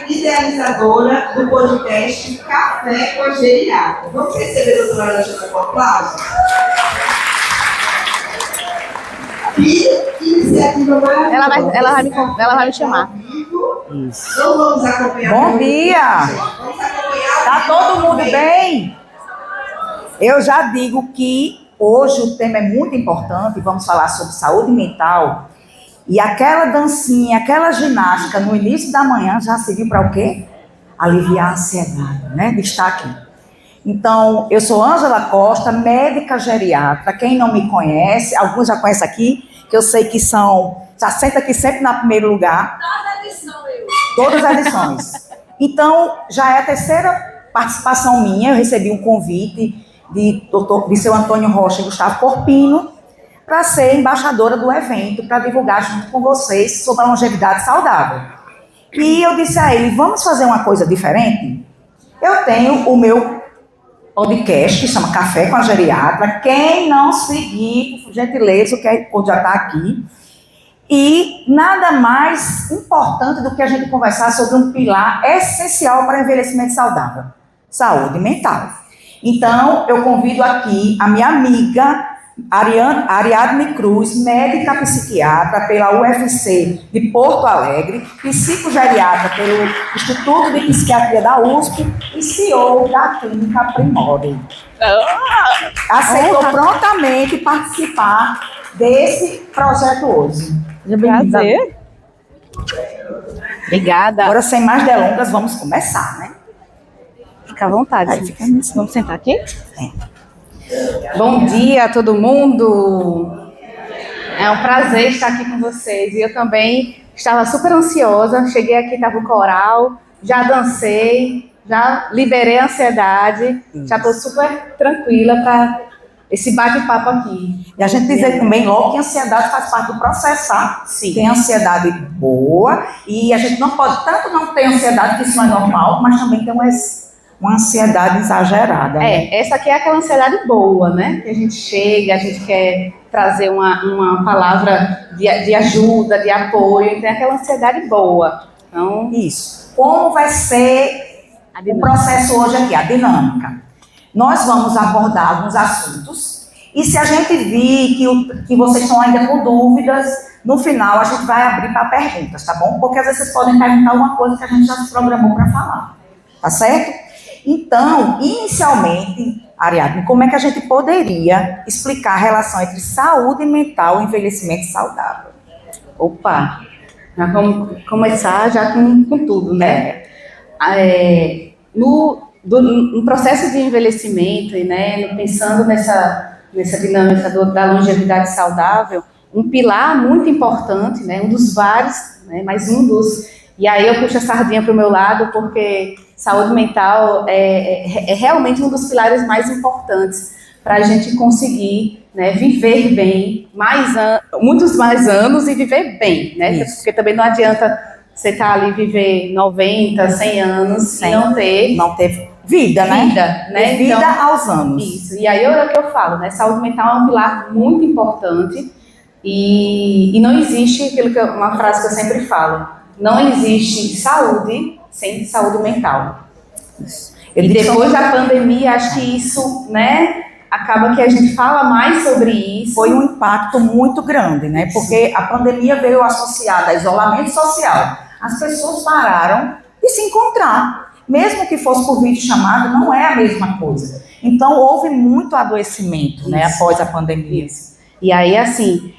idealizadora do podcast Café com a Geriatra. Vamos receber a doutora Alexandra com aplausos? Que iniciativa maravilhosa. Ela vai me chamar. Isso. Então vamos acompanhar. Bom dia! Vamos acompanhar. Tá todo mundo bem? Eu já digo que hoje o tema é muito importante, vamos falar sobre saúde mental. E aquela dancinha, aquela ginástica no início da manhã já serviu para o quê? Aliviar a ansiedade, né? De estar aqui. Então, eu sou Ângela Costa, médica geriatra. Quem não me conhece, alguns já conhecem aqui, que eu sei que já senta aqui sempre no primeiro lugar. Todas as edições. Então, já é a terceira participação minha. Eu recebi um convite de seu Antônio Rocha e Gustavo Corpino para ser embaixadora do evento, para divulgar junto com vocês sobre a longevidade saudável. E eu disse a ele, vamos fazer uma coisa diferente? Eu tenho o meu podcast, que chama Café com a Geriatra. Quem não seguir, por gentileza, o QR Code já está aqui. E nada mais importante do que a gente conversar sobre um pilar essencial para o envelhecimento saudável: saúde mental. Então, eu convido aqui a minha amiga Ariadne Cruz, médica psiquiatra pela UFC de Porto Alegre, psicogeriatra pelo Instituto de Psiquiatria da USP e CEO da Clínica Primore. Aceitou prontamente participar desse projeto hoje. Prazer. Obrigada. Agora, sem mais delongas, vamos começar, né? Fica à vontade. Vamos sentar aqui? Bom dia a todo mundo. É um prazer estar aqui com vocês. E eu também estava super ansiosa. Cheguei aqui, estava o coral, já dancei, já liberei a ansiedade. Já estou super tranquila para esse bate-papo aqui. E a gente dizer também logo que a ansiedade faz parte do processo, tá? Sim. Tem ansiedade boa e a gente não pode tanto não ter ansiedade, que isso não é normal, mas também tem uma ansiedade exagerada. Né? Essa aqui é aquela ansiedade boa, né? Que a gente chega, a gente quer trazer uma palavra de ajuda, de apoio, então é aquela ansiedade boa. Então, isso. Como vai ser o processo hoje aqui, a dinâmica? Nós vamos abordar alguns assuntos e se a gente vir que vocês estão ainda com dúvidas, no final a gente vai abrir para perguntas, tá bom? Porque às vezes vocês podem perguntar uma coisa que a gente já se programou para falar, tá certo? Então, inicialmente, Ariadne, como é que a gente poderia explicar a relação entre saúde mental e envelhecimento saudável? Opa, nós vamos começar já com tudo, né? No processo de envelhecimento, né, pensando nessa dinâmica da longevidade saudável, um pilar muito importante, né, um dos vários, né, mas um dos, e aí eu puxo a sardinha para o meu lado, porque saúde mental é realmente um dos pilares mais importantes para a gente conseguir, né, viver bem, muitos mais anos e viver bem, né, Isso. Porque também não adianta você estar ali viver 90, 100 anos e não ter vida, né? Vida Então, aos anos. Isso. E aí é o que eu falo, né? Saúde mental é um pilar muito importante e não existe uma frase que eu sempre falo: não existe saúde sem saúde mental. Isso. E depois da pandemia, acho que isso, né? Acaba que a gente fala mais sobre isso. Foi um impacto muito grande, né? Porque a pandemia veio associada a isolamento social. As pessoas pararam de se encontrar. Mesmo que fosse por videochamada, não é a mesma coisa. Então, houve muito adoecimento, né, após a pandemia. Isso. E aí, assim,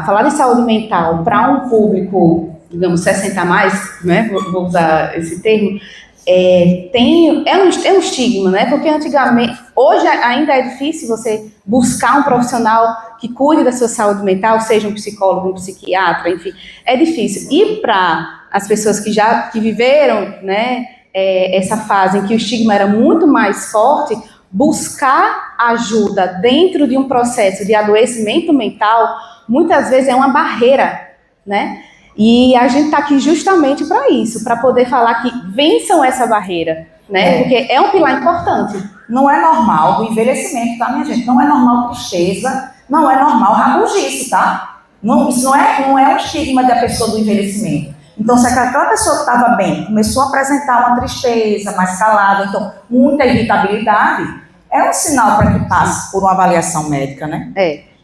falar de saúde mental para um público, digamos, 60 a mais, né, vou usar esse termo, é um estigma, né, porque antigamente, hoje ainda é difícil você buscar um profissional que cuide da sua saúde mental, seja um psicólogo, um psiquiatra, enfim, é difícil. E para as pessoas que viveram, né, essa fase em que o estigma era muito mais forte, buscar ajuda dentro de um processo de adoecimento mental, muitas vezes é uma barreira, né? E a gente está aqui justamente para isso, para poder falar que vençam essa barreira, né? Porque é um pilar importante. Não é normal o envelhecimento, tá, minha gente? Não é normal tristeza, não é normal rabugice, tá? Não, isso não é um estigma da pessoa do envelhecimento. Então, se aquela pessoa que estava bem começou a apresentar uma tristeza mais calada, então muita irritabilidade, é um sinal para que passe por uma avaliação médica, né?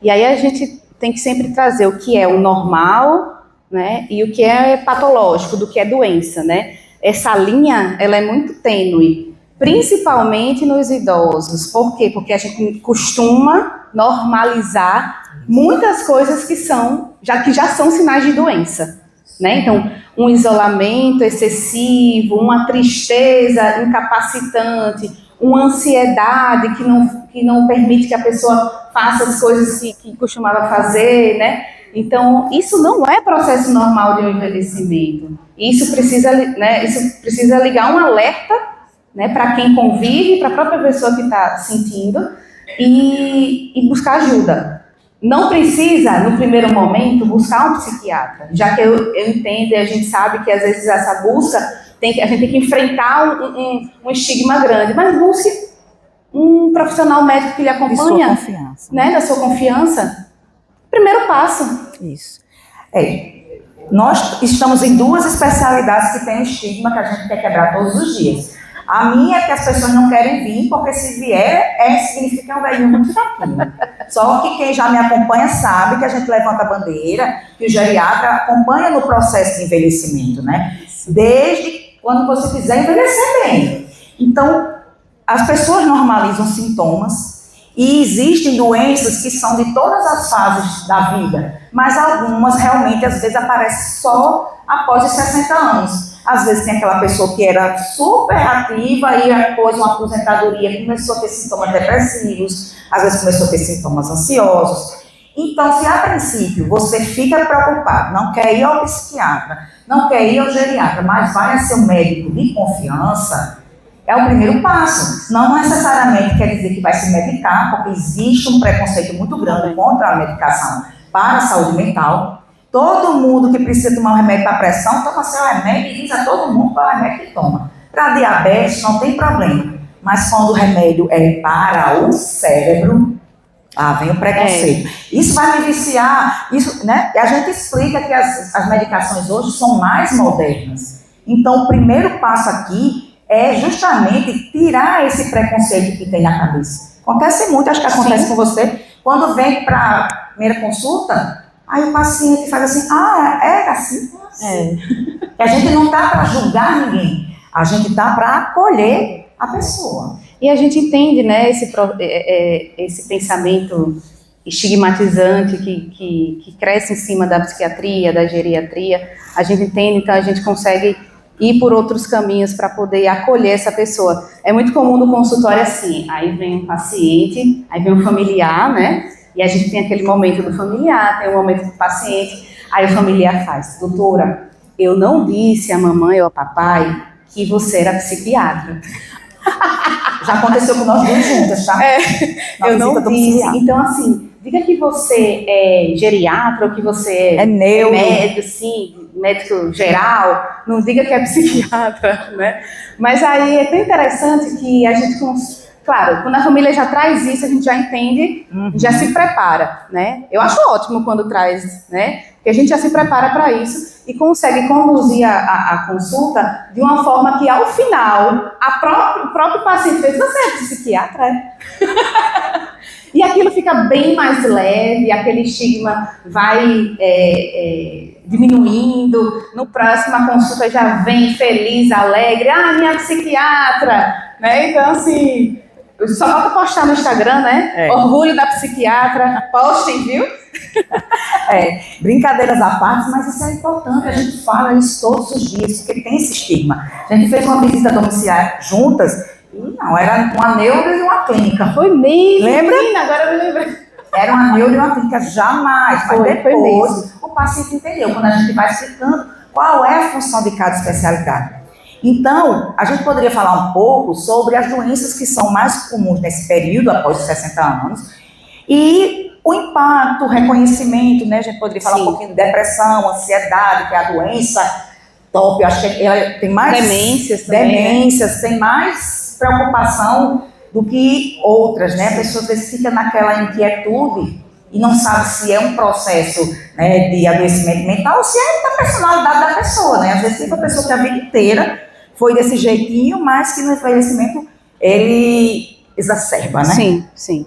E aí a gente tem que sempre trazer o que é o normal, né, e o que é patológico, do que é doença, né? Essa linha, ela é muito tênue, principalmente nos idosos. Por quê? Porque a gente costuma normalizar muitas coisas que já são sinais de doença, né? Então, um isolamento excessivo, uma tristeza incapacitante, uma ansiedade que não permite que a pessoa faça as coisas que costumava fazer, né? Então, isso não é processo normal de um envelhecimento. Isso precisa ligar um alerta, né, para quem convive, para a própria pessoa que está sentindo e buscar ajuda. Não precisa, no primeiro momento, buscar um psiquiatra, já que eu entendo e a gente sabe que às vezes essa busca, a gente tem que enfrentar um estigma grande, mas busque um profissional médico que lhe acompanha, da sua confiança. Né, da sua confiança. Primeiro passo. Isso. Nós estamos em duas especialidades que têm um estigma que a gente quer quebrar todos os dias. A minha é que as pessoas não querem vir, porque se vier, significa que é um velhinho muito fraquinho. Só que quem já me acompanha sabe que a gente levanta a bandeira, que o geriatra acompanha no processo de envelhecimento, né? Desde quando você quiser envelhecer bem. Então, as pessoas normalizam sintomas e existem doenças que são de todas as fases da vida, mas algumas realmente, às vezes, aparecem só após os 60 anos. Às vezes tem aquela pessoa que era super ativa e após uma aposentadoria começou a ter sintomas depressivos, às vezes começou a ter sintomas ansiosos. Então, se a princípio você fica preocupado, não quer ir ao psiquiatra, não quer ir ao geriatra, mas vai a seu médico de confiança, é o primeiro passo. Não necessariamente quer dizer que vai se medicar, porque existe um preconceito muito grande contra a medicação para a saúde mental. Todo mundo que precisa tomar um remédio para pressão, toma seu remédio e diz a todo mundo qual é o remédio que toma. Para diabetes não tem problema, mas quando o remédio é para o cérebro, vem o preconceito. Isso vai me viciar, isso, né? E a gente explica que as medicações hoje são mais modernas. Então, o primeiro passo aqui é justamente tirar esse preconceito que tem na cabeça. Acontece muito, acho que acontece com você, quando vem para a primeira consulta, aí o paciente faz assim, é assim? E a gente não está para julgar ninguém, a gente está para acolher a pessoa. E a gente entende, né, esse pensamento estigmatizante que cresce em cima da psiquiatria, da geriatria, a gente entende, então a gente consegue ir por outros caminhos para poder acolher essa pessoa. É muito comum no consultório assim, aí vem um paciente, aí vem um familiar, né? E a gente tem aquele momento do familiar, tem o momento do paciente, aí o familiar faz, doutora, eu não disse à mamãe ou ao papai que você era psiquiatra. Já aconteceu com nós duas juntas, tá? Eu não disse. Então, assim, diga que você é geriatra ou que você é neuro, médico, sim, médico geral, não diga que é psiquiatra, né? Mas aí é tão interessante que a gente, claro, quando a família já traz isso, a gente já entende, já se prepara, né? Eu acho ótimo quando traz, né? Porque a gente já se prepara para isso e consegue conduzir a consulta de uma forma que, ao final, o próprio paciente fez, você é psiquiatra? E aquilo fica bem mais leve, aquele estigma vai diminuindo, no próximo a consulta já vem feliz, alegre, minha psiquiatra, né? Então, assim, só falta postar no Instagram, né? Orgulho da psiquiatra, postem, viu? Brincadeiras à parte, mas isso é importante, a gente fala isso todos os dias, porque tem esse estigma. A gente fez uma visita domiciliar juntas, e não, era uma neuro e uma clínica. Foi mesmo? Lembra? Menina, agora eu me lembrei. Era uma neuro e uma clínica, jamais. Mas Foi depois mesmo. o paciente entendeu, quando a gente vai explicando qual é a função de cada especialidade. Então, a gente poderia falar um pouco sobre as doenças que são mais comuns nesse período, após os 60 anos, e o impacto, o reconhecimento, né? A gente poderia falar um pouquinho de depressão, ansiedade, que é a doença top, eu acho que ela tem mais demências também, demências, tem mais preocupação do que outras, né? A pessoa às vezes fica naquela inquietude e não sabe se é um processo, né, de adoecimento mental ou se é da personalidade da pessoa, né? Às vezes tem uma pessoa que a vida inteira foi desse jeitinho, mas que no envelhecimento ele exacerba, né? Sim, sim.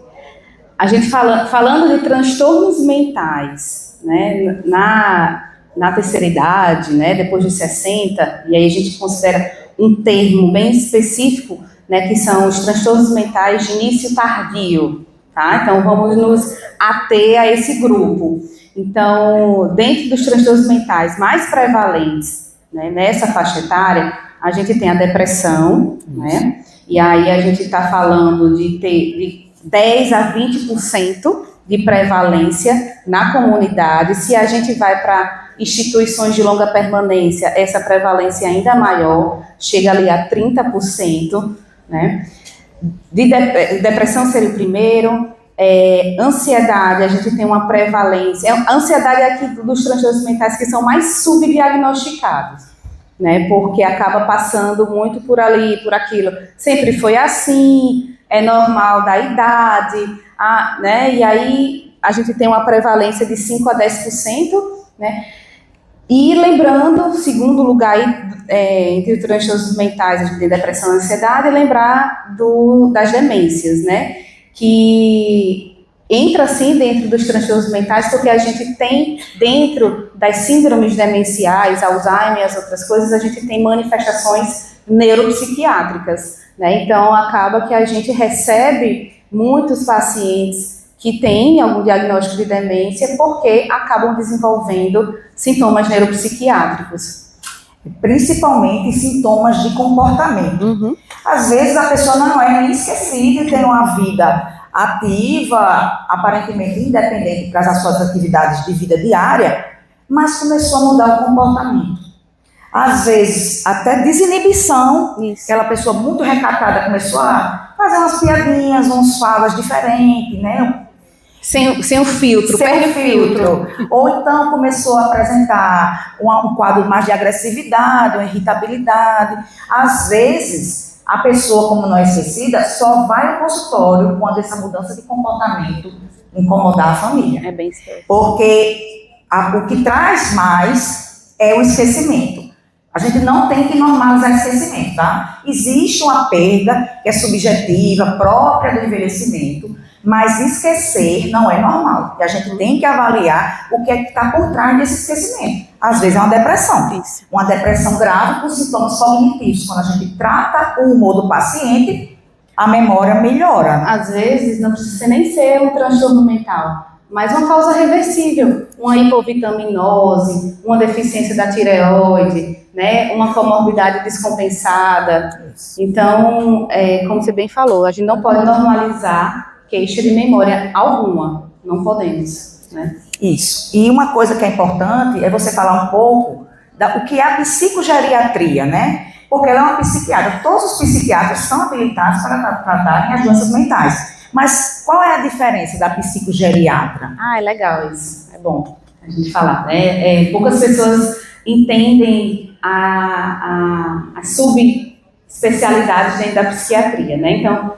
A gente falando de transtornos mentais, né, na terceira idade, né, depois de 60, e aí a gente considera um termo bem específico, né, que são os transtornos mentais de início tardio, tá? Então vamos nos ater a esse grupo. Então, dentro dos transtornos mentais mais prevalentes, né, nessa faixa etária, a gente tem a depressão, né? E aí a gente está falando de ter de 10 a 20% de prevalência na comunidade. Se a gente vai para instituições de longa permanência, essa prevalência é ainda maior, chega ali a 30%, né? Depressão seria o primeiro. Ansiedade, a gente tem uma prevalência. A ansiedade é aqui dos transtornos mentais que são mais subdiagnosticados, né? Porque acaba passando muito por ali, por aquilo. Sempre foi assim, é normal da idade, né? E aí a gente tem uma prevalência de 5 a 10%, né? E lembrando, segundo lugar, entre os transtornos mentais, a gente tem depressão e ansiedade, lembrar das demências, né? Que entra, assim, dentro dos transtornos mentais, porque a gente tem, dentro das síndromes demenciais, Alzheimer e as outras coisas, a gente tem manifestações neuropsiquiátricas, né? Então, acaba que a gente recebe muitos pacientes que têm algum diagnóstico de demência porque acabam desenvolvendo sintomas neuropsiquiátricos. Principalmente sintomas de comportamento. Uhum. Às vezes a pessoa não é nem esquecida e tem uma vida ativa, aparentemente independente por causa das suas atividades de vida diária, mas começou a mudar o comportamento. Às vezes, até desinibição, aquela pessoa muito recatada começou a fazer umas piadinhas, umas falas diferentes, né? Sem o filtro, Sem o filtro. Ou então começou a apresentar um quadro mais de agressividade, uma irritabilidade. Às vezes, a pessoa, como não é esquecida, só vai ao consultório quando essa mudança de comportamento incomodar a família. É bem certo. Porque o que traz mais é o esquecimento. A gente não tem que normalizar esquecimento, tá? Existe uma perda que é subjetiva, própria do envelhecimento, mas esquecer não é normal. E a gente tem que avaliar o que é que está por trás desse esquecimento. Às vezes é uma depressão. Isso. Uma depressão grave com sintomas cognitivos. Quando a gente trata o humor do paciente, a memória melhora. Às vezes não precisa nem ser um transtorno mental, mas uma causa reversível, uma hipovitaminose, uma deficiência da tireoide, né, uma comorbidade descompensada. Então, como você bem falou, a gente não pode normalizar queixa de memória alguma, não podemos, né? Isso. E uma coisa que é importante é você falar um pouco do que é a psicogeriatria, né? Porque ela é uma psiquiatra. Todos os psiquiatras são habilitados para tratarem as doenças mentais. Mas qual é a diferença da psicogeriatra? Ah, é legal isso. É bom a gente falar, né? Poucas pessoas entendem a subespecialidade dentro da psiquiatria, né? Então,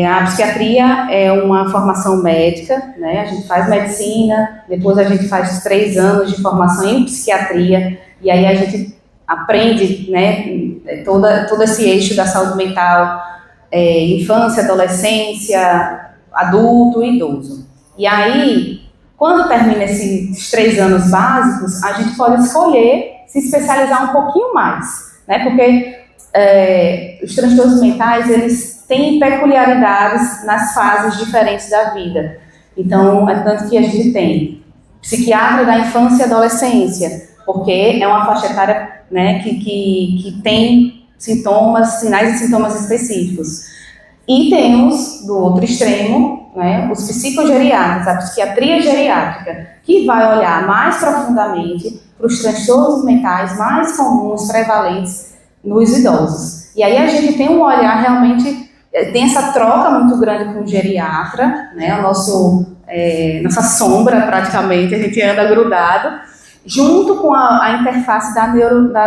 a psiquiatria é uma formação médica, né? A gente faz medicina, depois a gente faz 3 anos de formação em psiquiatria, e aí a gente aprende, né, todo esse eixo da saúde mental, infância, adolescência, adulto e idoso. E aí, quando termina esses 3 anos básicos, a gente pode escolher se especializar um pouquinho mais, né? Porque os transtornos mentais, eles têm peculiaridades nas fases diferentes da vida. Então, é tanto que a gente tem psiquiatra da infância e adolescência, porque é uma faixa etária, né, que tem sinais e sintomas específicos. E temos, do outro extremo, né, os psicogeriatras, a psiquiatria geriátrica, que vai olhar mais profundamente para os transtornos mentais mais comuns, prevalentes nos idosos. E aí a gente tem um olhar realmente, tem essa troca muito grande com o geriatra, né, nossa sombra praticamente, a gente anda grudado, junto com a interface da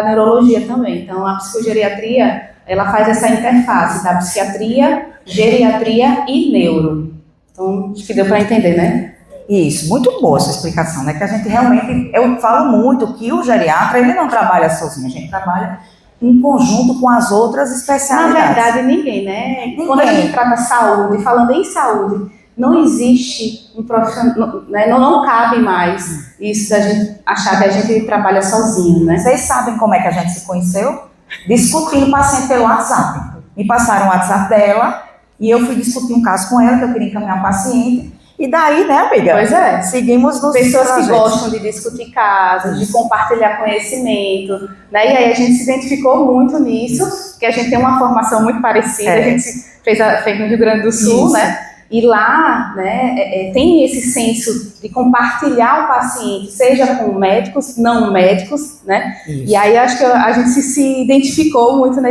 neurologia também. Então, a psicogeriatria, ela faz essa interface da psiquiatria, geriatria e neuro. Então, acho que deu para entender, né? Isso, muito boa essa explicação, né? Que a gente realmente, eu falo muito que o geriatra, ele não trabalha sozinho, a gente trabalha em conjunto com as outras Na especialidades. verdade, ninguém, né? Ninguém. Quando a gente trata saúde, falando em saúde, não existe um profissional, né? Não cabe mais isso a gente achar que a gente trabalha sozinho, né? Vocês sabem como é que a gente se conheceu? Discutindo o paciente pelo WhatsApp. Me passaram o WhatsApp dela e eu fui discutir um caso com ela, que eu queria encaminhar um paciente. E daí, né, amiga? Pois é. Seguimos nos Pessoas que projetos. gostam de discutir casos, de compartilhar conhecimento, né? E aí a gente se identificou muito nisso, que a gente tem uma formação muito parecida, a gente fez no Rio Grande do Sul, Isso. né? E lá, né, tem esse senso de compartilhar o paciente, seja com médicos, não médicos, né? Isso. E aí acho que a gente se identificou muito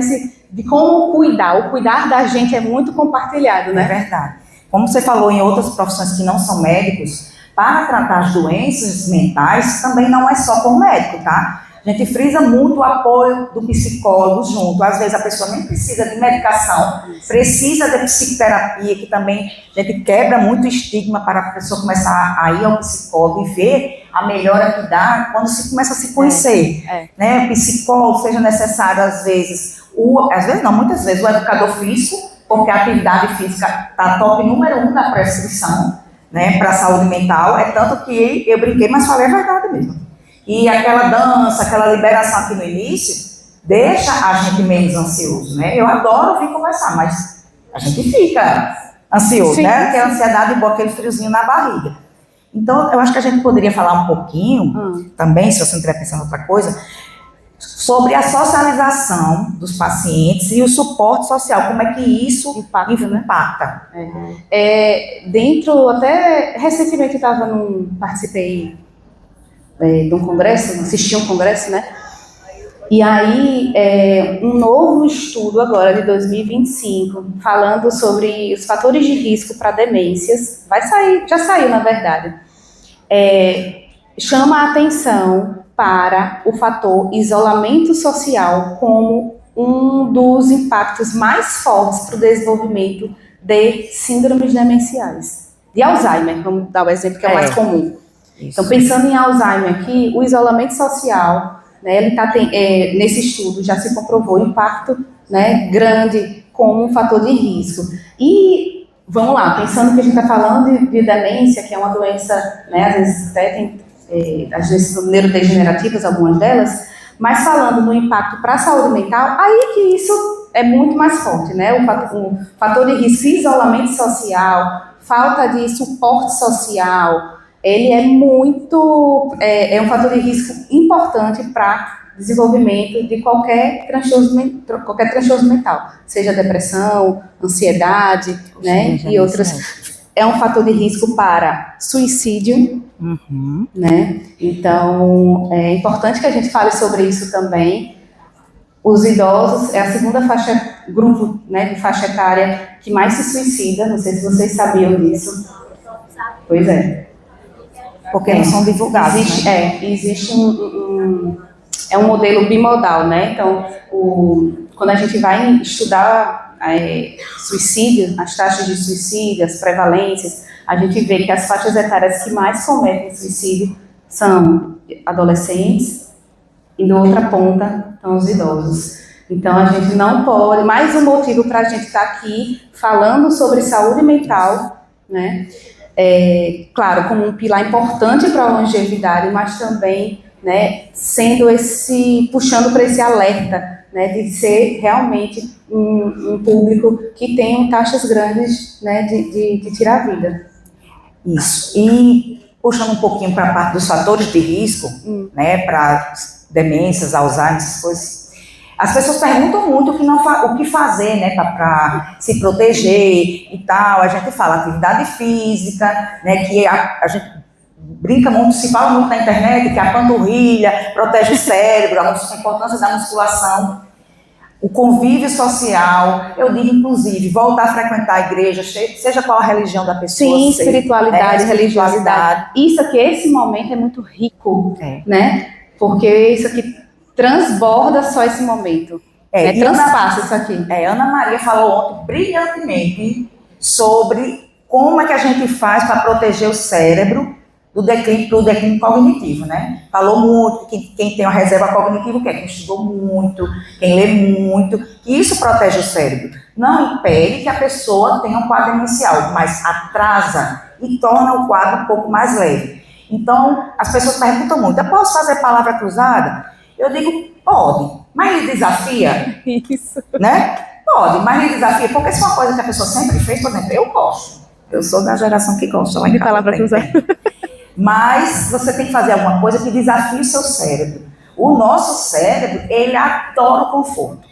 de como cuidar. O cuidar da gente é muito compartilhado, É né? verdade. Como você falou em outras profissões que não são médicos, para tratar as doenças mentais também não é só com o médico, tá? A gente frisa muito o apoio do psicólogo junto. Às vezes a pessoa nem precisa de medicação, precisa de psicoterapia, que também a gente quebra muito o estigma para a pessoa começar a ir ao psicólogo e ver a melhora que dá quando se começa a se conhecer. Né? O psicólogo, seja necessário às vezes muitas vezes o educador físico, porque a atividade física está top número 1 da prescrição, né, para a saúde mental. É tanto que eu brinquei, mas falei a verdade mesmo. E aquela dança, aquela liberação aqui no início, deixa a gente menos ansioso, né? Eu adoro vir conversar, mas a gente fica ansioso, Sim, né? Aquela ansiedade boa, aquele friozinho na barriga. Então, eu acho que a gente poderia falar um pouquinho, também, se você não estiver pensando em outra coisa, sobre a socialização dos pacientes e o suporte social, como é que isso impacta. Dentro, até recentemente eu participei de um congresso, assisti um congresso, né? E aí, um novo estudo agora de 2025, falando sobre os fatores de risco para demências, vai sair, já saiu na verdade, chama a atenção para o fator isolamento social como um dos impactos mais fortes para o desenvolvimento de síndromes demenciais. De Alzheimer, vamos dar o exemplo que é o mais comum. Isso. Então, pensando em Alzheimer aqui, o isolamento social, né, nesse estudo já se comprovou o impacto, né, grande como um fator de risco. E, vamos lá, pensando que a gente está falando de demência, que é uma doença, né, às vezes até tem as doenças neurodegenerativas, algumas delas, mas falando no impacto para a saúde mental, aí que isso é muito mais forte, né? O fator de risco, isolamento social, falta de suporte social, ele é um fator de risco importante para desenvolvimento de qualquer transtorno mental, seja depressão, ansiedade, né, e outras. É um fator de risco para suicídio, né? Então, é importante que a gente fale sobre isso também. Os idosos é a segunda grupo, né, de faixa etária que mais se suicida. Não sei se vocês sabiam disso. Pois é. Porque não são divulgados, Existe um modelo bimodal, né? Então, quando a gente vai estudar suicídio, as taxas de suicídio, as prevalências, a gente vê que as faixas etárias que mais cometem suicídio são adolescentes e, na outra ponta, estão os idosos. Então, a gente não pode... Mais um motivo para a gente estar aqui falando sobre saúde mental, né? Claro, como um pilar importante para a longevidade, mas também, né, puxando para esse alerta, né, de ser realmente um público que tem taxas grandes, né, de tirar a vida. Isso. E puxando um pouquinho para a parte dos fatores de risco, né, para demências, Alzheimer, essas coisas. As pessoas perguntam muito o que fazer, né, para se proteger e tal. A gente fala atividade física, né, que a gente brinca muito, se fala muito na internet que a panturrilha protege o cérebro, a importância da musculação, o convívio social. Eu digo, inclusive, voltar a frequentar a igreja, seja qual a religião da pessoa. Sim, espiritualidade, religiosidade. Isso aqui, esse momento é muito rico, né, porque isso aqui transborda só esse momento. Transpassa isso aqui. Ana Maria falou ontem brilhantemente sobre como é que a gente faz para proteger o cérebro do declínio cognitivo, né? Falou muito que quem tem uma reserva cognitiva, o que é? Quem estudou muito, quem lê muito, que isso protege o cérebro. Não impede que a pessoa tenha um quadro inicial, mas atrasa e torna o quadro um pouco mais leve. Então, as pessoas perguntam muito, eu posso fazer palavra cruzada? Eu digo, pode, mas ele desafia, Isso. né? Pode, mas ele desafia, porque se é uma coisa que a pessoa sempre fez, por exemplo, eu gosto. Eu sou da geração que gosta. Lá em De casa palavra tem. cruzada. Mas você tem que fazer alguma coisa que desafie o seu cérebro. O nosso cérebro, ele adora o conforto.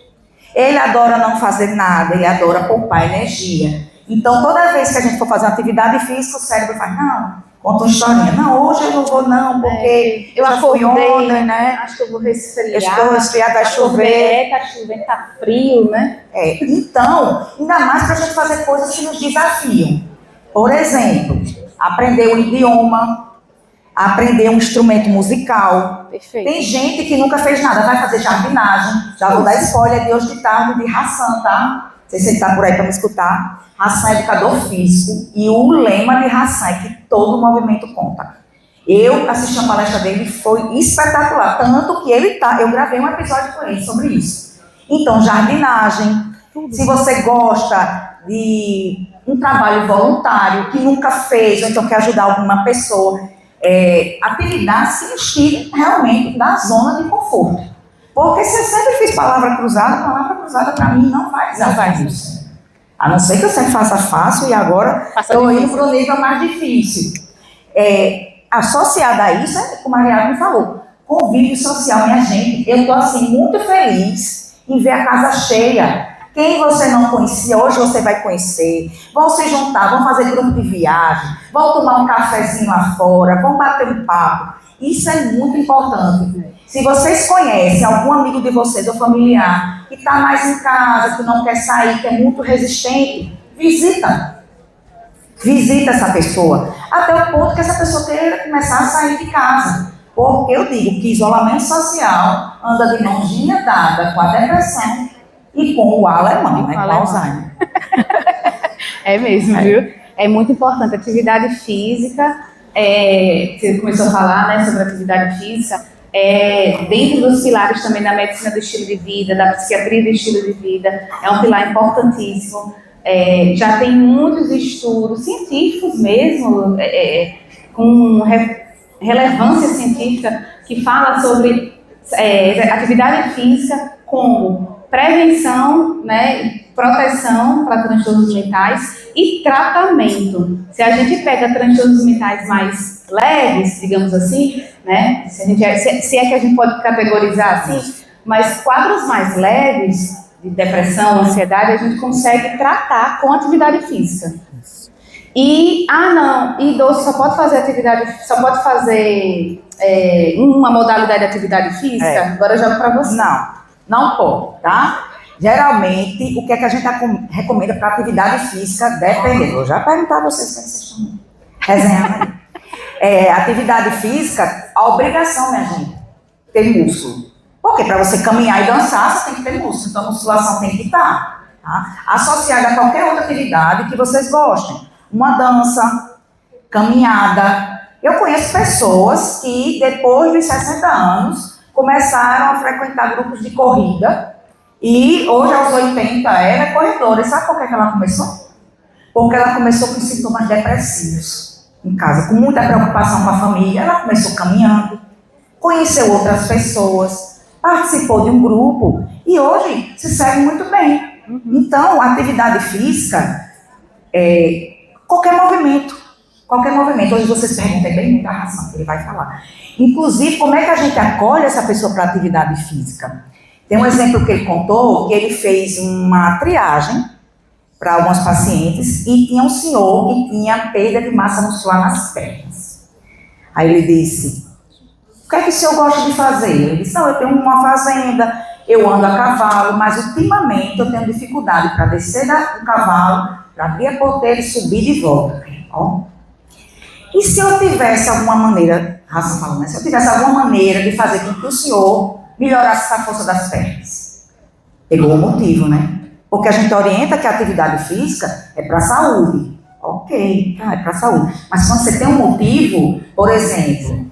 Ele adora não fazer nada, ele adora poupar energia. Então, toda vez que a gente for fazer uma atividade física, o cérebro faz, não, conta uma historinha. Não, hoje eu não vou não, porque Eu já fui acordei, ontem, né? Acho que eu vou resfriar. Eu estou resfriada, vai chover. Tá chovendo, tá frio, né? Então, ainda mais para a gente fazer coisas que nos desafiam. Por exemplo, aprender um idioma, aprender um instrumento musical. Perfeito. Tem gente que nunca fez nada, vai fazer jardinagem. Já vou dar spoiler de hoje de tarde de Hassan, tá? Não sei se ele está por aí para me escutar. Hassan é educador físico e o lema de Hassan é que todo movimento conta. Eu assisti a palestra dele e foi espetacular, tanto que eu gravei um episódio com ele sobre isso. Então, jardinagem, se você gosta de um trabalho voluntário que nunca fez, ou então quer ajudar alguma pessoa, atividades que nos tirem realmente da zona de conforto. Porque se eu sempre fiz palavra cruzada para mim não faz isso. A não ser que eu sempre faça fácil e agora estou indo para o nível mais difícil. Associada a isso, como a Mariana me falou, convívio social, minha gente. Eu estou assim muito feliz em ver a casa cheia. Quem você não conhecia, hoje você vai conhecer. Vão se juntar, vão fazer grupo de viagem, vão tomar um cafezinho lá fora, vão bater um papo. Isso é muito importante. Se vocês conhecem algum amigo de vocês ou familiar que está mais em casa, que não quer sair, que é muito resistente, visita. Visita essa pessoa. Até o ponto que essa pessoa queira começar a sair de casa. Porque eu digo que isolamento social anda de mãozinha dada com a depressão e com o alemão, né? Com o Alzheimer. É mesmo, viu? É muito importante. Atividade física, você começou a falar, né, sobre atividade física, dentro dos pilares também da medicina do estilo de vida, da psiquiatria do estilo de vida, é um pilar importantíssimo. Já tem muitos estudos científicos mesmo, com relevância científica, que fala sobre atividade física como prevenção, né, proteção para transtornos mentais e tratamento. Se a gente pega transtornos mentais mais leves, digamos assim, né, se é que a gente pode categorizar assim, mas quadros mais leves de depressão, ansiedade, a gente consegue tratar com atividade física. E, idoso só pode fazer uma modalidade de atividade física? Agora eu jogo para você. Não pode, tá? Geralmente, o que é que a gente recomenda para atividade física, dependendo. Vou já perguntar a vocês o que vocês estão resenhando aí. Atividade física, a obrigação, minha gente, ter músculo. Porque para você caminhar e dançar, você tem que ter músculo. Então, a musculação tem que estar, tá? Associada a qualquer outra atividade que vocês gostem. Uma dança, caminhada. Eu conheço pessoas que, depois dos 60 anos, começaram a frequentar grupos de corrida e hoje aos 80 ela é corredora. E sabe por que ela começou? Porque ela começou com sintomas depressivos em casa, com muita preocupação com a família. Ela começou caminhando, conheceu outras pessoas, participou de um grupo e hoje se segue muito bem. Então, a atividade física qualquer movimento. Hoje vocês perguntam bem muita razão que ele vai falar. Inclusive, como é que a gente acolhe essa pessoa para atividade física? Tem um exemplo que ele contou, que ele fez uma triagem para alguns pacientes e tinha um senhor que tinha perda de massa muscular nas pernas. Aí ele disse, o que é que o senhor gosta de fazer? Ele disse, não, eu tenho uma fazenda, eu ando a cavalo, mas ultimamente eu tenho dificuldade para descer do cavalo, para abrir a porteira e subir de volta. Ó. E se eu tivesse alguma maneira, Raça falando, né? Se eu tivesse alguma maneira de fazer com que o senhor melhorasse essa força das pernas? Pegou o motivo, né? Porque a gente orienta que a atividade física é para a saúde. Ok, tá, é para a saúde. Mas quando você tem um motivo, por exemplo,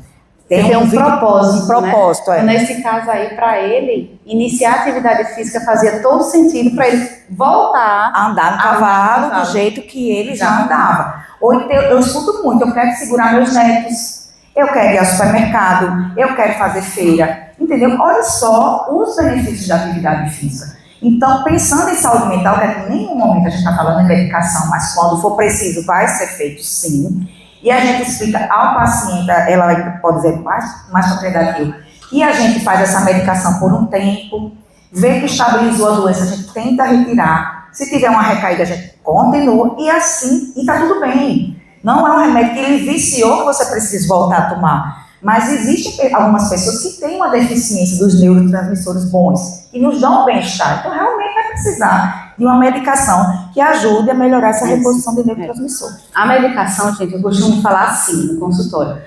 Tem um propósito, um propósito, né? Nesse caso aí, para ele, iniciar a atividade física fazia todo sentido para ele voltar a andar no cavalo do jeito que ele já andava. Ou então, eu escuto muito, eu quero segurar meus netos, eu quero ir ao supermercado, eu quero fazer feira, entendeu? Olha só os benefícios da atividade física. Então, pensando em saúde mental, que em nenhum momento a gente está falando em medicação, mas quando for preciso vai ser feito sim. E a gente explica ao paciente, ela pode dizer mais propriedade que eu, que a gente faz essa medicação por um tempo, vê que estabilizou a doença, a gente tenta retirar. Se tiver uma recaída, a gente continua e assim, e está tudo bem. Não é um remédio que ele viciou que você precisa voltar a tomar. Mas existem algumas pessoas que têm uma deficiência dos neurotransmissores bons, que nos dão bem-estar. Então, realmente vai precisar de uma medicação que ajude a melhorar essa reposição de neurotransmissor. A medicação, gente, eu costumo falar assim no consultório.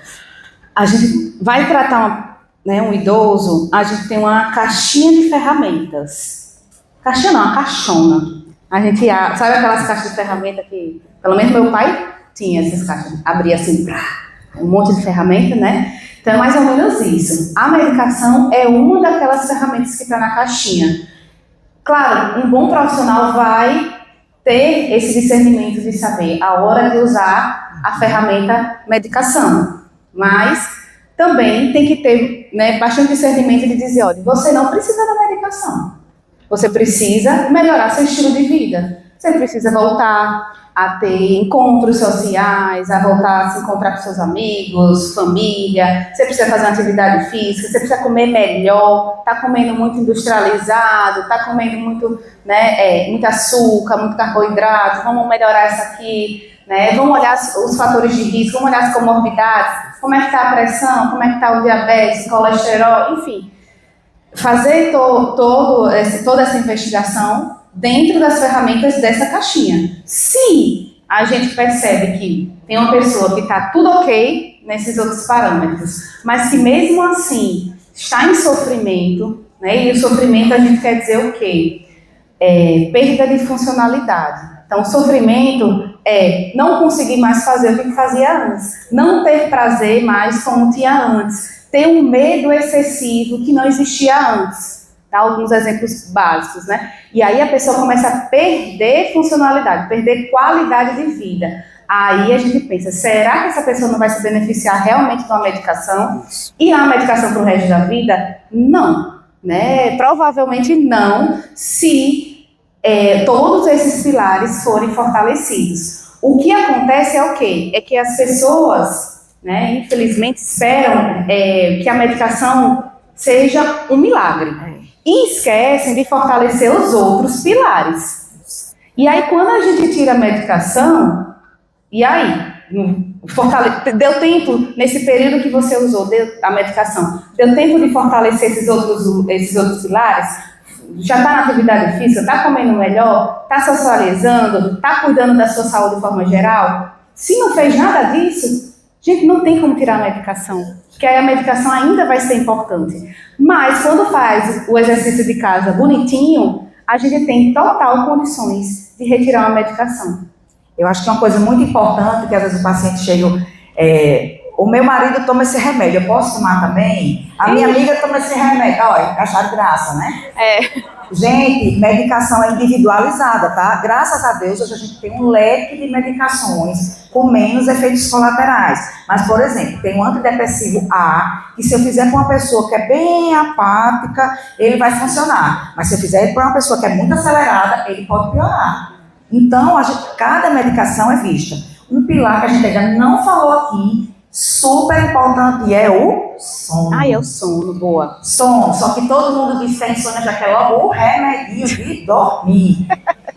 A gente vai tratar um idoso, a gente tem uma caixinha de ferramentas. Caixinha não, uma caixona. A gente sabe aquelas caixas de ferramenta que, pelo menos meu pai tinha essas caixas. Abria assim, um monte de ferramenta, né? Então é mais ou menos isso. A medicação é uma daquelas ferramentas que está na caixinha. Claro, um bom profissional vai ter esse discernimento de saber a hora de usar a ferramenta medicação, mas também tem que ter bastante discernimento de dizer, olha, você não precisa da medicação, você precisa melhorar seu estilo de vida, você precisa voltar a ter encontros sociais, a voltar a se encontrar com seus amigos, família, você precisa fazer uma atividade física, você precisa comer melhor, está comendo muito industrializado, está comendo muito, muito açúcar, muito carboidrato, vamos melhorar isso aqui, vamos olhar os fatores de risco, vamos olhar as comorbidades, como é que está a pressão, como é que está o diabetes, colesterol, enfim. Fazer toda essa investigação dentro das ferramentas dessa caixinha. Se a gente percebe que tem uma pessoa que está tudo ok nesses outros parâmetros, mas que mesmo assim está em sofrimento, e o sofrimento a gente quer dizer o quê? Perda de funcionalidade. Então, o sofrimento é não conseguir mais fazer o que fazia antes, não ter prazer mais como tinha antes, ter um medo excessivo que não existia antes. Dá alguns exemplos básicos, E aí a pessoa começa a perder funcionalidade, perder qualidade de vida. Aí a gente pensa, será que essa pessoa não vai se beneficiar realmente de uma medicação? E a medicação para o resto da vida? Não, Provavelmente não, se todos esses pilares forem fortalecidos. O que acontece é o quê? É que as pessoas, infelizmente, esperam que a medicação seja um milagre. E esquecem de fortalecer os outros pilares. E aí, quando a gente tira a medicação, e aí, deu tempo, nesse período que você usou a medicação, deu tempo de fortalecer esses outros pilares? Já está na atividade física, está comendo melhor, está socializando, está cuidando da sua saúde de forma geral? Se não fez nada disso, a gente não tem como tirar a medicação, porque aí a medicação ainda vai ser importante. Mas quando faz o exercício de casa bonitinho, a gente tem total condições de retirar uma medicação. Eu acho que é uma coisa muito importante, que às vezes o paciente chega, o meu marido toma esse remédio, eu posso tomar também? A minha amiga toma esse remédio, olha, achar graça, Gente, medicação é individualizada, tá? Graças a Deus, hoje a gente tem um leque de medicações com menos efeitos colaterais. Mas, por exemplo, tem um antidepressivo A, que se eu fizer para uma pessoa que é bem apática, ele vai funcionar. Mas se eu fizer para uma pessoa que é muito acelerada, ele pode piorar. Então, cada medicação é vista. Um pilar que a gente ainda não falou aqui, super importante, é o sono. É o sono, boa. Sono, só que todo mundo diz que a insônia já quer logo o remedinho de dormir.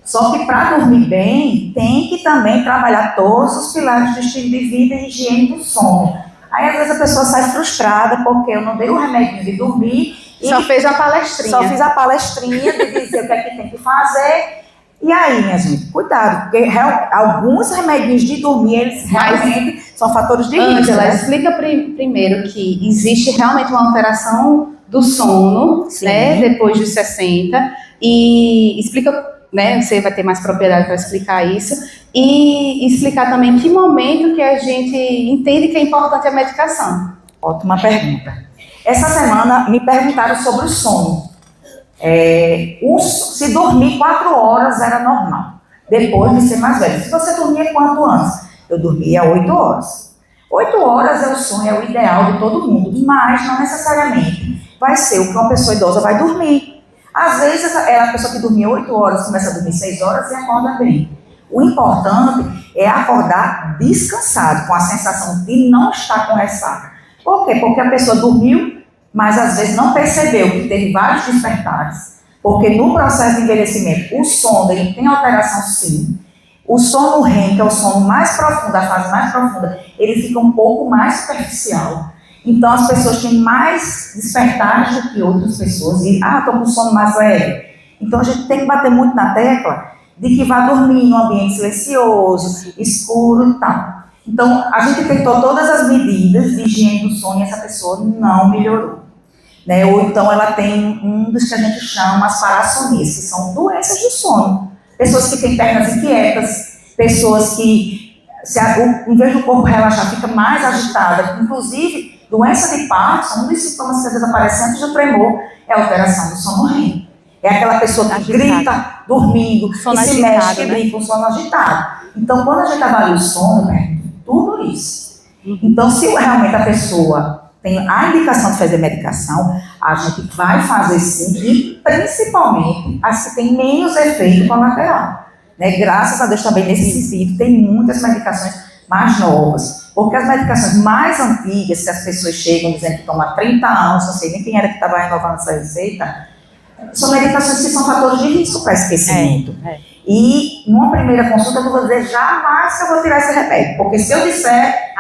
Só que para dormir bem, tem que também trabalhar todos os pilares do estilo de vida e higiene do sono. Aí às vezes a pessoa sai frustrada porque eu não dei o remedinho de dormir. Só fez a palestrinha. Só fiz a palestrinha de dizer o que é que tem que fazer. E aí, minha gente, cuidado, porque alguns remedinhos de dormir, eles realmente são fatores de risco. Ângela, explica primeiro que existe realmente uma alteração do sono, depois dos 60, e explica, você vai ter mais propriedade para explicar isso, e explicar também em que momento que a gente entende que é importante a medicação. Ótima pergunta. Essa semana me perguntaram sobre o sono. Se dormir 4 horas era normal, depois de ser mais velho. Se você dormia quanto antes? Eu dormia 8 horas. 8 horas é o sonho, é o ideal de todo mundo, mas não necessariamente vai ser o que uma pessoa idosa vai dormir. Às vezes, a pessoa que dormia 8 horas começa a dormir 6 horas e acorda bem. O importante é acordar descansado, com a sensação de não estar com ressaca. Por quê? Porque a pessoa dormiu, mas às vezes não percebeu que teve vários despertares. Porque no processo de envelhecimento, o sono ele tem alteração sim. O sono REM, que é o sono mais profundo, a fase mais profunda, ele fica um pouco mais superficial. Então as pessoas têm mais despertares do que outras pessoas. E, estou com sono mais leve. Então a gente tem que bater muito na tecla de que vá dormir em um ambiente silencioso, escuro e tal. Então a gente tentou todas as medidas de higiene do sono e essa pessoa não melhorou. Né? Ou então ela tem um dos que a gente chama as parassonias, que são doenças do sono. Pessoas que têm pernas inquietas, pessoas que, em vez do corpo relaxar, fica mais agitada. Inclusive, doença de Parkinson, um dos sintomas que às vezes aparece antes do tremor é a alteração do sono REM. É aquela pessoa que grita dormindo, sono que se agitado, mexe, que né? brinca com sono agitado. Então, quando a gente avalia o sono, né, tudo isso. Então, se realmente a pessoa tem a indicação de fazer medicação, a gente vai fazer sim, e principalmente as que têm menos efeito colateral. Né? Graças a Deus também nesse sentido, tem muitas medicações mais novas, porque as medicações mais antigas, que as pessoas chegam dizendo que tomam há 30 anos, não sei nem quem era que estava renovando essa receita, são medicações que são fatores de risco para esquecimento. E numa primeira consulta eu vou dizer jamais que eu vou tirar esse remédio, porque se eu disser,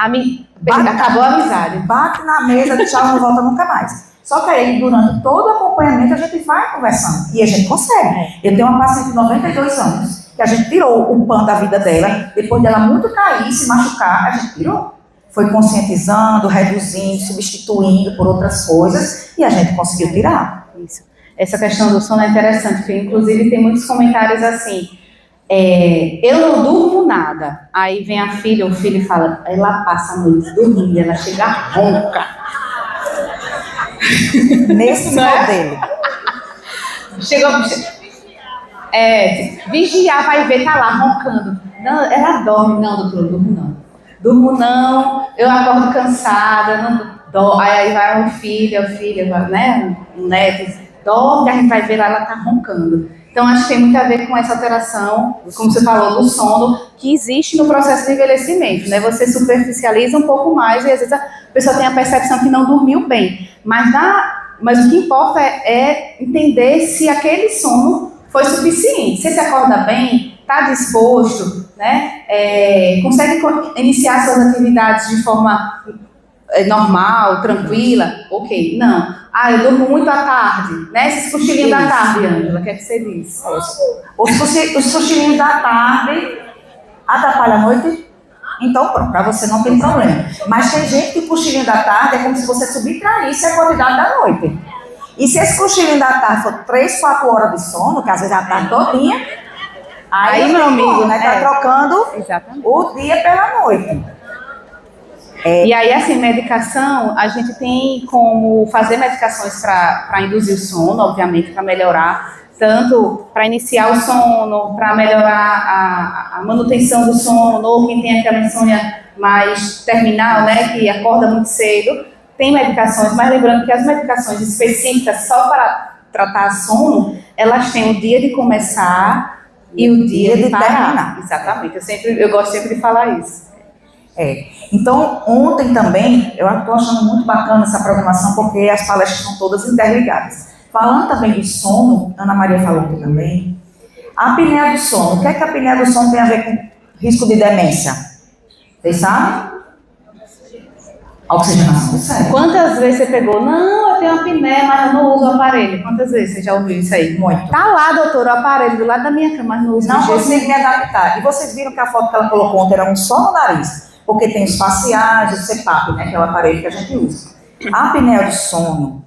Acabou a amizade. bate na mesa, tchau, não volta nunca mais. Só que aí, durante todo o acompanhamento, a gente vai conversando. E a gente consegue. Eu tenho uma paciente de 92 anos, que a gente tirou o PAN da vida dela, depois dela muito cair, se machucar, a gente tirou. Foi conscientizando, reduzindo, substituindo por outras coisas, e a gente conseguiu tirar. Isso. Essa questão do sono é interessante, porque inclusive tem muitos comentários assim, eu não durmo nada. Aí vem a filha, o filho fala, ela passa a noite dormindo, ela chega ronca. Nesse modelo. Chegou, vigiar, vai ver, tá lá roncando. Não, ela dorme, não, doutor, durmo não. Durmo não, eu acordo cansada, não, aí vai o filho, né, um neto, dorme, a gente vai ver lá, ela tá roncando. Então, acho que tem muito a ver com essa alteração, como você falou, do sono, que existe no processo de envelhecimento, né? Você superficializa um pouco mais e, às vezes, a pessoa tem a percepção que não dormiu bem. Mas o que importa é entender se aquele sono foi suficiente. Se você acorda bem, está disposto, né? Consegue iniciar suas atividades de forma normal, tranquila, ok. Não. Eu durmo muito à tarde, né? Esses cochilinhos da tarde, Ângela, o que é que você diz? Os cochilinhos da tarde atrapalham a noite? Então, pronto, para você não tem problema. Mas tem gente que o cochilinho da tarde é como se você subtraísse a quantidade da noite. E se esse cochilinho da tarde for 3, 4 horas de sono, que às vezes a tarde todinha, aí meu amigo, né? Tá trocando o dia pela noite. E aí, assim, medicação, a gente tem como fazer medicações para induzir o sono, obviamente, para melhorar, tanto para iniciar o sono, para melhorar a manutenção do sono, ou quem tem aquela insônia mais terminal, né, que acorda muito cedo, tem medicações, mas lembrando que as medicações específicas só para tratar sono, elas têm o dia de começar e o dia de terminar. Exatamente, eu gosto sempre de falar isso. Então, ontem também, eu estou achando muito bacana essa programação, porque as palestras são todas interligadas. Falando também do sono, Ana Maria falou aqui também, a apneia do sono. O que é que a apneia do sono tem a ver com risco de demência? Vocês sabem? Oxigenação do cérebro. Quantas vezes você pegou? Não, eu tenho apneia, mas eu não uso o aparelho. Quantas vezes você já ouviu isso aí? Muito. Tá lá, doutor, o aparelho do lado da minha cama, mas não uso. Não consigo me adaptar. E vocês viram que a foto que ela colocou ontem era um só no nariz. Porque tem os faciais, o CPAP, né, que é o aparelho que a gente usa. A apneia do sono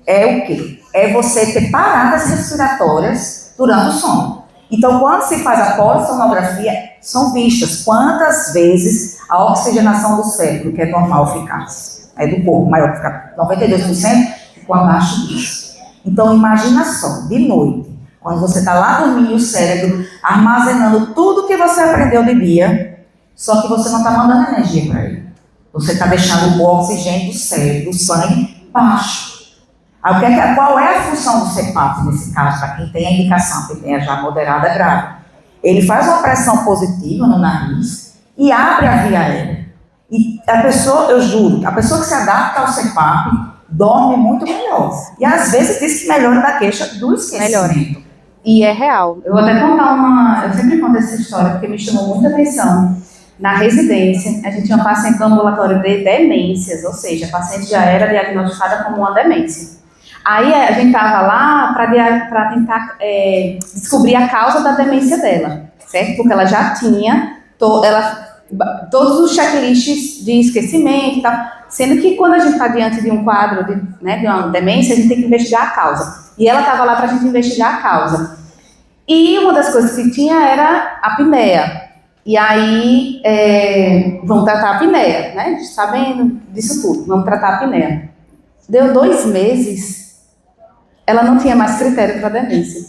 é o quê? É você ter paradas respiratórias durante o sono. Então, quando se faz a polissonografia, são vistas. Quantas vezes a oxigenação do cérebro, que é normal ficar, do corpo maior que ficar 92%, ficou abaixo disso. Então, imagina só, de noite, quando você está lá dormindo, o cérebro armazenando tudo que você aprendeu de dia, só que você não está mandando energia para ele. Você está deixando o oxigênio do cérebro, do sangue, baixo. Aí, qual é a função do CPAP nesse caso, para quem tem a indicação, que tem já moderada grave? Ele faz uma pressão positiva no nariz e abre a via aérea. E a pessoa, eu juro, a pessoa que se adapta ao CPAP dorme muito melhor. E às vezes diz que melhora da queixa do esquecimento. E é real. Eu vou até contar eu sempre conto essa história porque me chamou muita atenção. Na residência, a gente tinha uma paciente no ambulatório de demências, ou seja, a paciente já era diagnosticada como uma demência. Aí a gente estava lá para tentar descobrir a causa da demência dela, certo? Porque ela já tinha todos os checklists de esquecimento e tal, sendo que quando a gente está diante de um quadro de uma demência, a gente tem que investigar a causa. E ela estava lá para a gente investigar a causa. E uma das coisas que tinha era a apneia. E aí, vamos tratar a apneia, né? Sabendo disso tudo, vamos tratar a apneia. Deu 2 meses, ela não tinha mais critério para demência.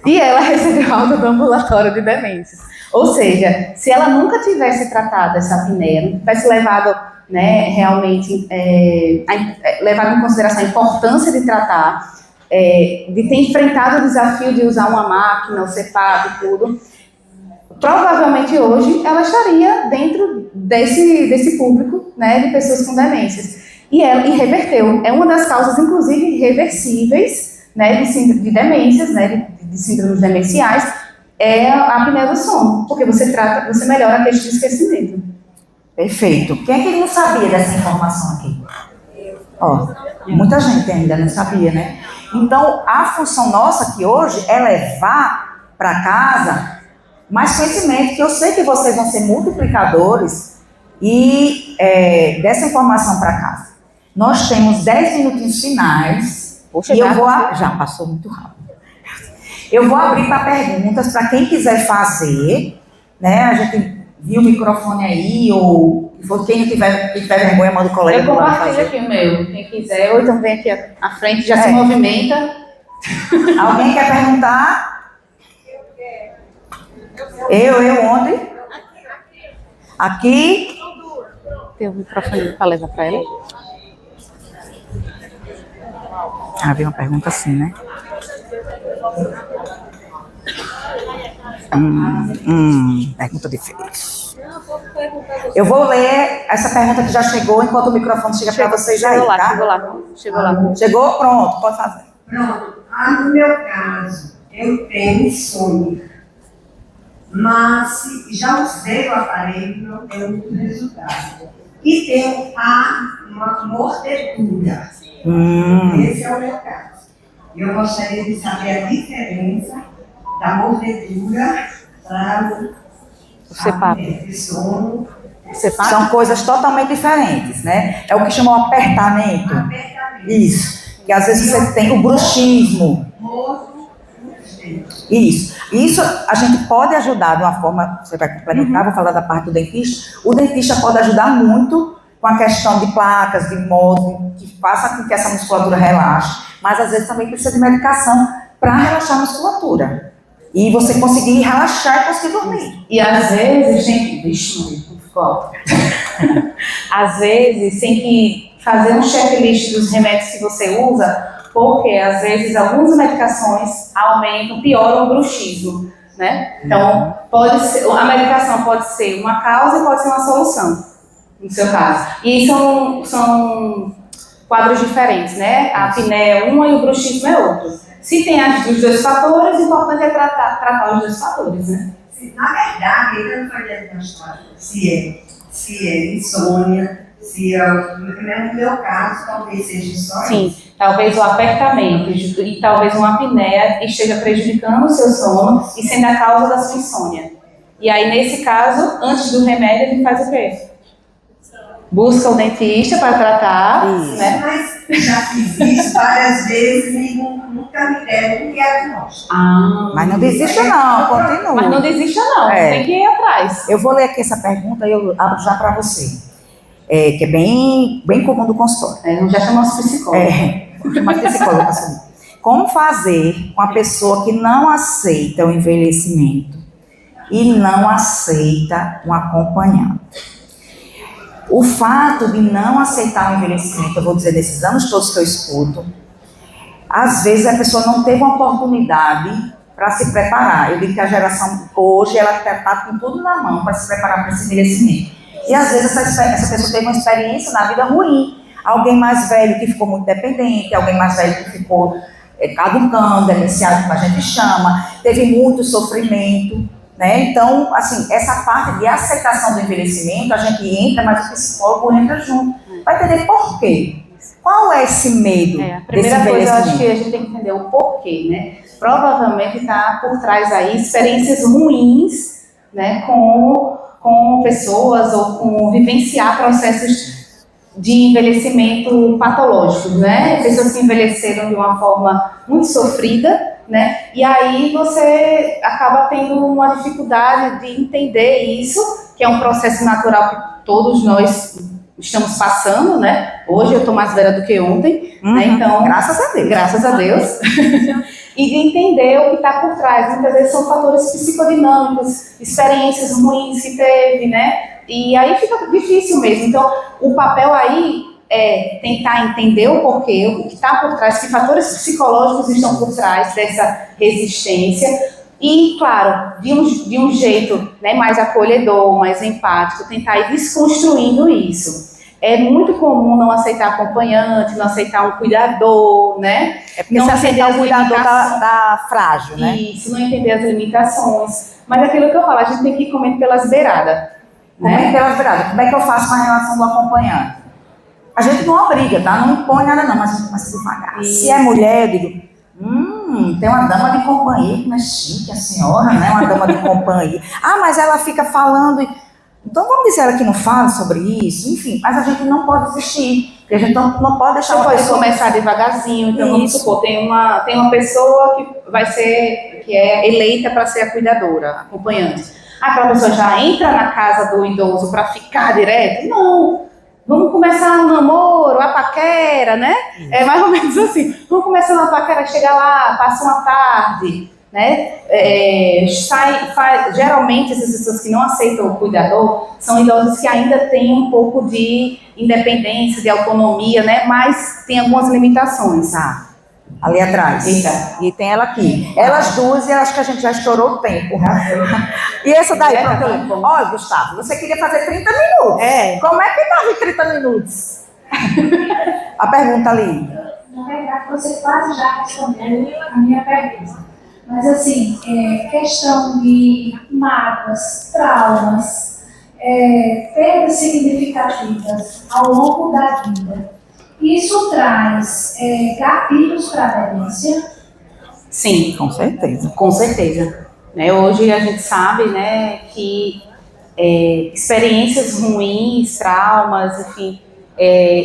E ela recebeu alta do ambulatório de demências. Ou seja, se ela nunca tivesse tratado essa apneia, não tivesse levado, realmente, levado em consideração a importância de tratar, de ter enfrentado o desafio de usar uma máquina, o CPAP e tudo, provavelmente hoje ela estaria dentro desse público, de pessoas com demências. E reverteu. É uma das causas, inclusive, reversíveis, de demências, de síndromes demenciais, é a apneia do sono, porque você melhora a queixa de esquecimento. Perfeito. Quem é que não sabia dessa informação aqui? Muita gente ainda não sabia, né? Então, a função nossa aqui hoje é levar para casa mais conhecimento, que eu sei que vocês vão ser multiplicadores e dessa informação para casa. Nós temos 10 minutinhos finais. Poxa, e já passou muito rápido. Eu vou abrir para perguntas para quem quiser fazer, né? A gente viu o microfone aí, ou quem tiver vergonha, manda o colega. Eu compartilho aqui o meu, quem quiser, ou então vem aqui à frente, já se movimenta. Alguém quer perguntar? Eu ontem? Aqui? Tem um microfone para levar para ela? Havia uma pergunta assim, né? Pergunta difícil. Eu vou ler essa pergunta que já chegou enquanto o microfone chega para vocês aí, tá? Chegou lá. Chegou? Pronto, pode fazer. Pronto. No meu caso, eu tenho insônia. Mas já usei o aparelho, não deu muito resultado. E tenho uma mordedura. Esse é o meu caso. Eu gostaria de saber a diferença da mordedura para o CPAP. sono. São coisas totalmente diferentes, né? É o que chamam apertamento. Isso. Que às vezes você tem o bruxismo. Isso a gente pode ajudar de uma forma, você vai complementar, vou falar da parte do dentista. O dentista pode ajudar muito com a questão de placas, de modo, que faça com que essa musculatura relaxe, mas às vezes também precisa de medicação para relaxar a musculatura. E você conseguir relaxar e conseguir dormir. E às vezes tem que... Às vezes tem que fazer um checklist dos remédios que você usa, porque às vezes algumas medicações pioram o bruxismo, né? Então, a medicação pode ser uma causa e pode ser uma solução, no seu caso. E são quadros diferentes, né? A apneia é uma e o bruxismo é outra. Se tem os 2 fatores, o importante é tratar os 2 fatores, né? Na verdade, ele não foi diagnosticado se é insônia, no meu caso, talvez seja insônia. Sim, talvez o apertamento e talvez uma apneia esteja prejudicando o seu sono e sendo a causa da sua insônia. E aí, nesse caso, antes do remédio, a gente faz o quê? Busca o dentista para tratar, né? Mas já fiz isso várias vezes e não nunca me deram um diagnóstico. Mas não desista não, continua. Mas não desista não, É. tem que ir atrás. Eu vou ler aqui essa pergunta e eu abro já para você. Que é bem comum do consultório. Já chamamos psicólogo. Uma psicóloga assim. Como fazer com a pessoa que não aceita o envelhecimento e não aceita um acompanhante? O fato de não aceitar o envelhecimento, eu vou dizer, nesses anos todos que eu escuto, às vezes a pessoa não teve uma oportunidade para se preparar. Eu digo que a geração hoje, ela está com tudo na mão para se preparar para esse envelhecimento. E às vezes essa pessoa teve uma experiência na vida ruim. Alguém mais velho que ficou muito dependente, alguém mais velho que ficou caducando, demenciado, como a gente chama, teve muito sofrimento, né? Então, assim, essa parte de aceitação do envelhecimento, a gente entra, mas o psicólogo entra junto. Vai entender por quê. Qual é esse medo A primeira desse coisa, eu acho envelhecimento? que a gente tem que entender o porquê, né? Provavelmente está por trás aí experiências ruins, né, com pessoas ou com vivenciar processos de envelhecimento patológicos, né? Pessoas que envelheceram de uma forma muito sofrida, né? E aí você acaba tendo uma dificuldade de entender isso, que é um processo natural que todos nós estamos passando, né? Hoje eu estou mais velha do que ontem, né? Então, Graças a Deus. graças a Deus. E de entender o que está por trás. Muitas vezes são fatores psicodinâmicos, experiências ruins que teve, né? E aí fica difícil mesmo. Então, o papel aí é tentar entender o porquê, o que está por trás, que fatores psicológicos estão por trás dessa resistência. E, claro, de um jeito, né, mais acolhedor, mais empático, tentar ir desconstruindo isso. É muito comum não aceitar acompanhante, não aceitar um cuidador, né? É porque não se entender aceitar as o cuidador limitações. tá frágil, né? Isso, não entender as limitações. Mas aquilo que eu falo, a gente tem que ir comendo pelas beiradas. Como é Né? que elas viraram? Como é que eu faço com a relação do acompanhante? A gente não obriga, tá? Não impõe nada não, mas a gente começa devagar. Isso. Se é mulher, eu digo, tem uma dama de companhia, que não é chique, a senhora, né? Uma dama de companhia. Ah, mas ela fica falando... Então vamos dizer ela que não fala sobre isso, enfim, mas a gente não pode desistir, porque a gente não pode deixar Você uma pode pessoa... começar devagarzinho, então vamos Isso. supor, tem uma pessoa que é eleita para ser a cuidadora, acompanhante. Aquela pessoa já entra na casa do idoso para ficar direto? Não. Vamos começar um namoro, a paquera, né? É mais ou menos assim. Vamos começar uma paquera, chega lá, passa uma tarde, né? Geralmente essas pessoas que não aceitam o cuidador são idosos que ainda têm um pouco de independência, de autonomia, né? Mas tem algumas limitações. Tá. Ali atrás. Eita. E tem ela aqui. Elas duas, e eu acho que a gente já estourou o tempo. E essa daí, pronto. Olha, Gustavo, você queria fazer 30 minutos. Como é que estava em 30 minutos? A pergunta ali. Na verdade, você quase já respondeu a minha pergunta. Mas, assim, questão de mágoas, traumas, perdas significativas ao longo da vida, isso traz gatilhos para a demência? Sim, Com certeza. com certeza. Né, hoje a gente sabe, né, que experiências ruins, traumas, enfim,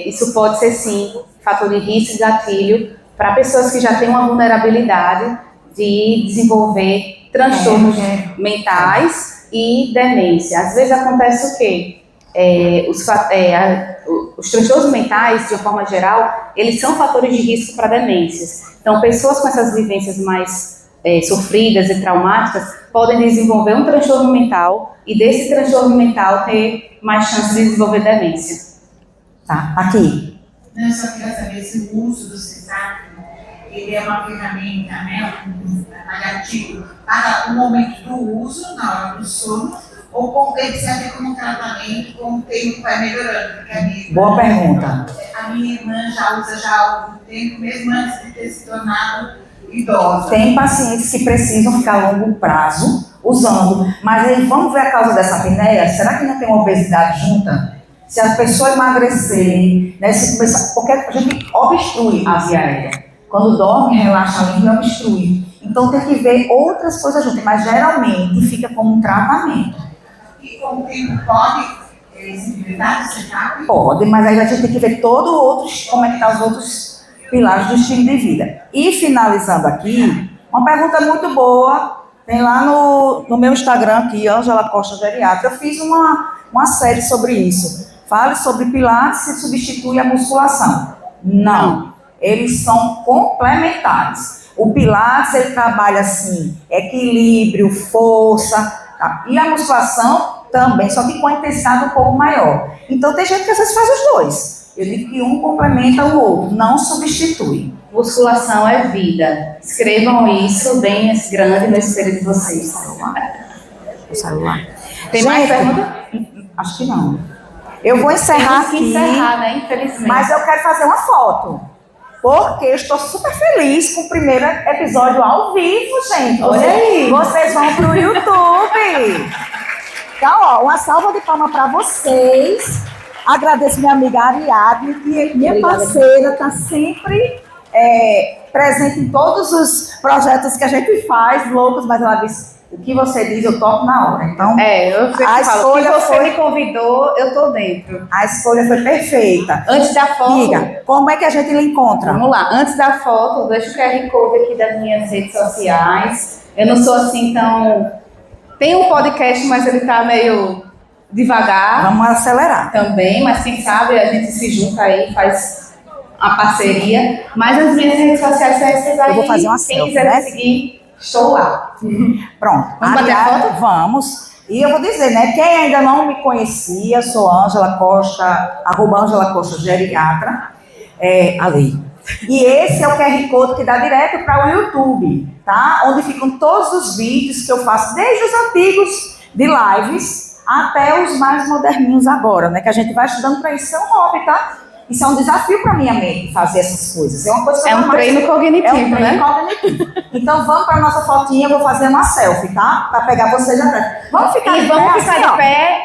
isso pode ser sim fator de risco e gatilho para pessoas que já têm uma vulnerabilidade de desenvolver transtornos mentais e demência. Às vezes acontece o quê? Os transtornos mentais, de uma forma geral, eles são fatores de risco para demências. Então, pessoas com essas vivências mais sofridas e traumáticas podem desenvolver um transtorno mental e desse transtorno mental ter mais chance de desenvolver demência. Tá, aqui. Eu só queria saber se o uso do CESAC, ele é uma ferramenta, né, um gatilho para o momento do uso, na hora do sono, ou ele serve como tratamento com o tempo vai melhorando. Porque Boa pergunta. A minha irmã já usa já há algum tempo, mesmo antes de ter se tornado idosa. Tem pacientes que precisam ficar a longo prazo usando, mas aí vamos ver a causa dessa apneia? Será que não tem uma obesidade junta? Se a pessoa emagrecer, né, porque a gente obstrui a via aérea. Quando dorme, relaxa a língua e obstrui. Então tem que ver outras coisas juntas, mas geralmente fica como um tratamento. E com o tempo pode se libertar do CESAC? Pode, mas aí a gente tem que ver todo outros, como é que tá os outros pilares do estilo de vida. E finalizando aqui, uma pergunta muito boa, tem lá no meu Instagram aqui, Ângela Costa Geriatra, eu fiz uma série sobre isso. Fale sobre pilates se substitui a musculação. Não, eles são complementares. O pilates, ele trabalha assim, equilíbrio, força, tá? E a musculação também, só que com a intensidade um pouco maior. Então tem gente que às vezes faz os dois. Eu digo que um complementa o outro, não substitui. Musculação é vida. Escrevam isso bem grande no espelho de vocês. O celular. Tem mais pergunta? Acho que não. Eu vou encerrar Temos que aqui, encerrar, né? Infelizmente. mas eu quero fazer uma foto. Porque eu estou super feliz com o primeiro episódio ao vivo, gente. Olha aí. Vocês vão pro YouTube. Então, ó, uma salva de palmas para vocês. Agradeço minha amiga Ariadne, que é minha parceira, está sempre presente em todos os projetos que a gente faz, loucos, mas ela disse, o que você diz, eu toco na hora. Então, eu sempre a falo, que escolha você foi- me convidou, eu tô dentro. a escolha foi perfeita. Antes da foto, Diga, como é que a gente lhe encontra? vamos lá, antes da foto, deixa o QR Code aqui das minhas redes sociais. Eu não sou assim tão... Tem um podcast, mas ele tá meio devagar Vamos acelerar. também, mas quem sabe a gente se junta aí e faz a parceria. Mas as minhas redes sociais são essas aí. Eu vou fazer uma Quem selfie, quiser né? me seguir, estou lá. Pronto. Vamos bater a Ariadne, foto? Vamos. E eu vou dizer, né? Quem ainda não me conhecia, sou Ângela Costa, @Ângela Costa Geriatra, ali. E esse é o QR Code que dá direto para o YouTube, tá? Onde ficam todos os vídeos que eu faço, desde os antigos de lives até os mais moderninhos agora, né? Que a gente vai estudando para isso. Isso é um hobby, tá? Isso é um desafio para minha mente fazer essas coisas. É uma coisa que eu É um jamais- treino cognitivo, é um treino né? cognitivo. Então vamos para nossa fotinha, eu vou fazer uma selfie, tá? Para pegar vocês atrás. Vamos ficar E de vamos pé ficar assim, de ó. pé